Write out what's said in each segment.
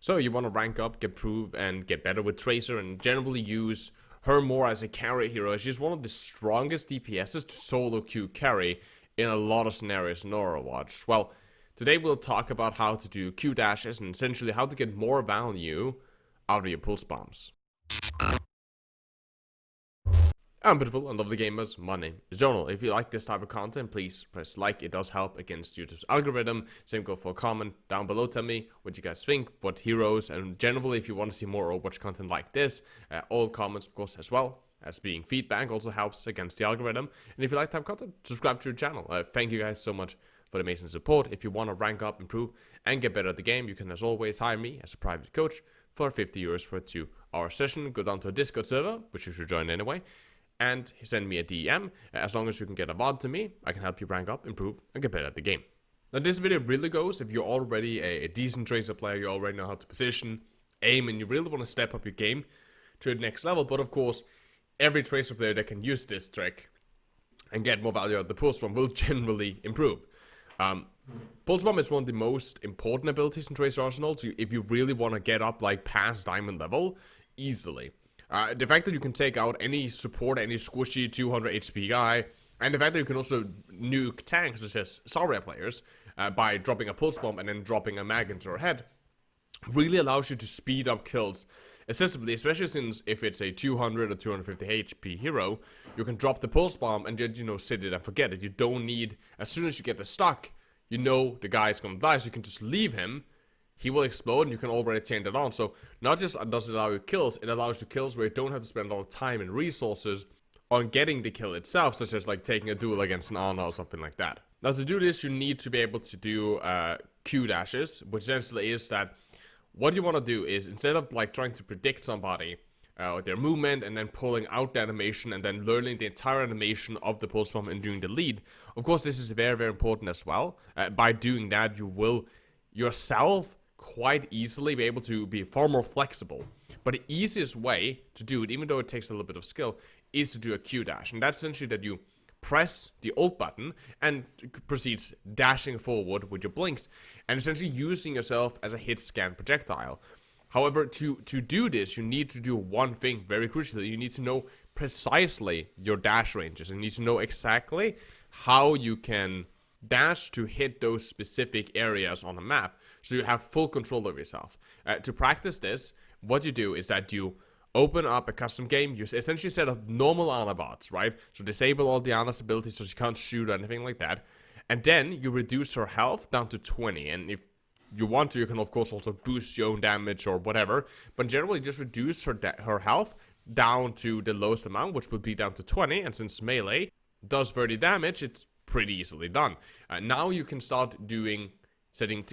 So you want to rank up, get proof, and get better with Tracer, and generally use her more as a carry hero. She's one of the strongest DPSs to solo queue carry in a lot of scenarios in Overwatch. Well, today we'll talk about how to do Q dashes and essentially how to get more value out of your pulse bombs. I'm beautiful and lovely gamers, my name is Jonal. If you like this type of content, please press like, it does help against YouTube's algorithm. Same go for a comment down below, tell me what you guys think, what heroes, and generally if you want to see more Overwatch content like this, all comments of course as well as being feedback also helps against the algorithm. And if you like type of content, subscribe to the channel. Thank you guys so much for the amazing support. If you want to rank up, improve, and get better at the game, you can as always hire me as a private coach for 50 euros for a 2-hour session. Go down to a Discord server, which you should join anyway, and send me a DM. As long as you can get a VOD to me, I can help you rank up, improve, and get better at the game. Now this video really goes if you're already a decent Tracer player, you already know how to position, aim, and you really want to step up your game to the next level. But of course, every Tracer player that can use this trick and get more value out of the Pulse Bomb will generally improve. Pulse Bomb is one of the most important abilities in Tracer Arsenal, so if you really want to get up like past diamond level, easily. The fact that you can take out any support, any squishy 200 HP guy, and the fact that you can also nuke tanks such as Zarya players by dropping a pulse bomb and then dropping a mag into her head, really allows you to speed up kills excessively, especially since if it's a 200 or 250 HP hero, you can drop the pulse bomb and just, sit it and forget it. You don't need, as soon as you get the stock, you know the guy's gonna die, so you can just leave him. He will explode and you can already turn that on. So not just does it allow you kills, it allows you kills where you don't have to spend a lot of time and resources on getting the kill itself, such as like taking a duel against an Ana or something like that. Now to do this, you need to be able to do Q dashes, which essentially is that what you want to do is instead of like trying to predict somebody their movement and then pulling out the animation and then learning the entire animation of the pulse bomb and doing the lead. Of course, this is very, very important as well. By doing that, you will yourself quite easily be able to be far more flexible. But the easiest way to do it, even though it takes a little bit of skill, is to do a Q dash. And that's essentially that you press the alt button and proceeds dashing forward with your blinks and essentially using yourself as a hit scan projectile. However, to do this, you need to do one thing very crucially. You need to know precisely your dash ranges and you need to know exactly how you can dash to hit those specific areas on the map, so you have full control of yourself. To practice this, what you do is that you open up a custom game. You essentially set up normal Ana bots, right? So disable all the Ana's abilities so she can't shoot or anything like that. And then you reduce her health down to 20. And if you want to, you can of course also boost your own damage or whatever. But generally just reduce her health down to the lowest amount, which would be down to 20. And since melee does 30 damage, it's pretty easily done. Now you can start doing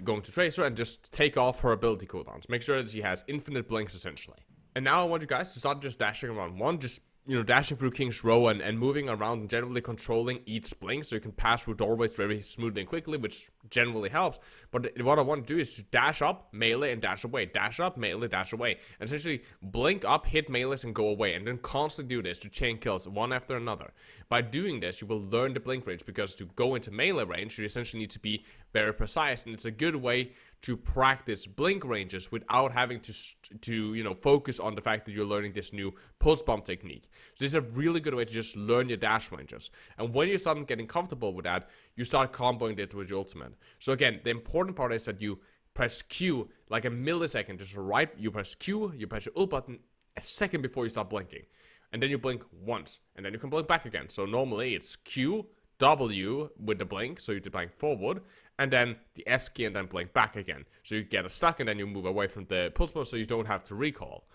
going to Tracer and just take off her ability cooldowns. Make sure that she has infinite blinks essentially. And now I want you guys to start just dashing around one, just dashing through King's Row and moving around and generally controlling each blink so you can pass through doorways very smoothly and quickly, which generally helps. But what I want to do is to dash up, melee, and dash away. Dash up, melee, dash away. And essentially blink up, hit melees, and go away. And then constantly do this to chain kills one after another. By doing this, you will learn the blink range, because to go into melee range, you essentially need to be very precise. And it's a good way to practice blink ranges without having to focus on the fact that you're learning this new pulse bomb technique. So this is a really good way to just learn your dash ranges. And when you start getting comfortable with that, you start comboing it with your ultimate. So again, the important part is that you press Q like a millisecond, just right. You press Q, you press your ult button a second before you start blinking. And then you blink once, and then you can blink back again. So normally it's Q, W with the blink, so you blink forward, and then the S key and then blink back again. So you get a stuck and then you move away from the pulse bomb so you don't have to recall.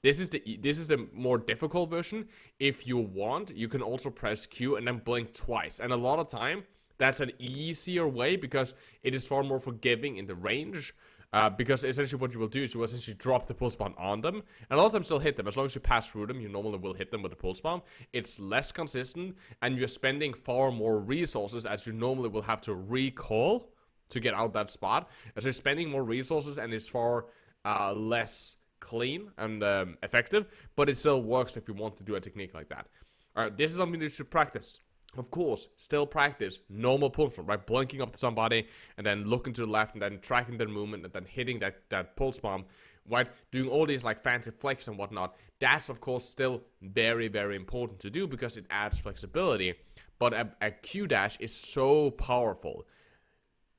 This is the more difficult version. If you want, you can also press Q and then blink twice. And a lot of time, that's an easier way because it is far more forgiving in the range. Because essentially what you will do is you will essentially drop the pulse bomb on them, and a lot of them still hit them. As long as you pass through them, you normally will hit them with the pulse bomb. It's less consistent, and you're spending far more resources as you normally will have to recall to get out that spot. As you're spending more resources, and it's far less clean and effective, but it still works if you want to do a technique like that. This is something you should practice. Of course, still practice normal pulse bomb, right? Blinking up to somebody and then looking to the left and then tracking their movement and then hitting that pulse bomb, right? Doing all these like fancy flex and whatnot. That's of course still very, very important to do because it adds flexibility. But a Q dash is so powerful.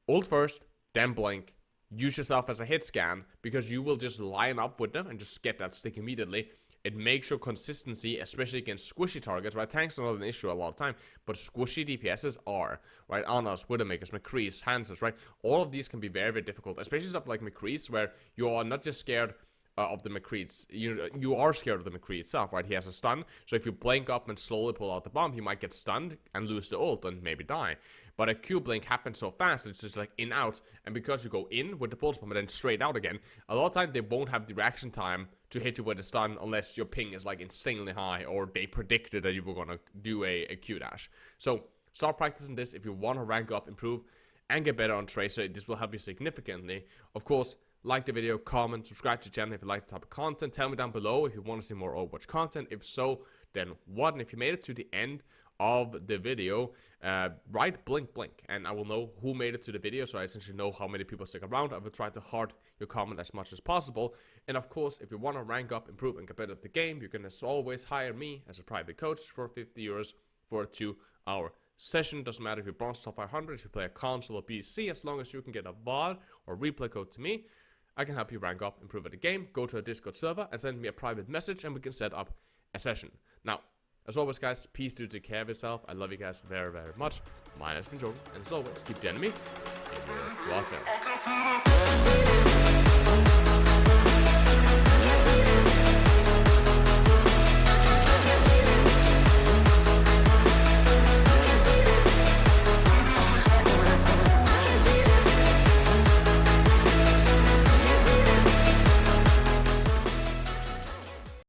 Ult first, then blink. Use yourself as a hit scan because you will just line up with them and just get that stick immediately. It makes your consistency, especially against squishy targets, right? Tanks are not an issue a lot of time, but squishy DPSs are, right? Anas, Widowmakers, McCree's, Hansers, right? All of these can be very, very difficult, especially stuff like McCree's, where you are not just scared of the McCree's, you are scared of the McCree itself, right? He has a stun, so if you blink up and slowly pull out the bomb, he might get stunned and lose the ult and maybe die. But a Q blink happens so fast, it's just like in, out, and because you go in with the pulse bomb and then straight out again, a lot of times they won't have the reaction time to hit you with a stun unless your ping is like insanely high or they predicted that you were gonna do a Q dash. So start practicing this if you want to rank up, improve, and get better on Tracer. This will help you significantly. Of course, like the video, comment, subscribe to the channel if you like the type of content. Tell me down below if you want to see more Overwatch content. If so, then what? And if you made it to the end of the video, write blink blink and I will know who made it to the video, so I essentially know how many people stick around. I will try to heart your comment as much as possible. And of course, if you want to rank up, improve, and get better at the game, you can as always hire me as a private coach for 50 euros for a 2-hour session. Doesn't matter if you're bronze top 500, if you play a console or PC, as long as you can get a VOD or replay code to me, I can help you rank up, improve at the game. Go to a Discord server and send me a private message and we can set up a session. Now, as always, guys, peace, do take care of yourself. I love you guys very, very much. My name has been Jonal, and as always, keep the enemy in your crosshairs.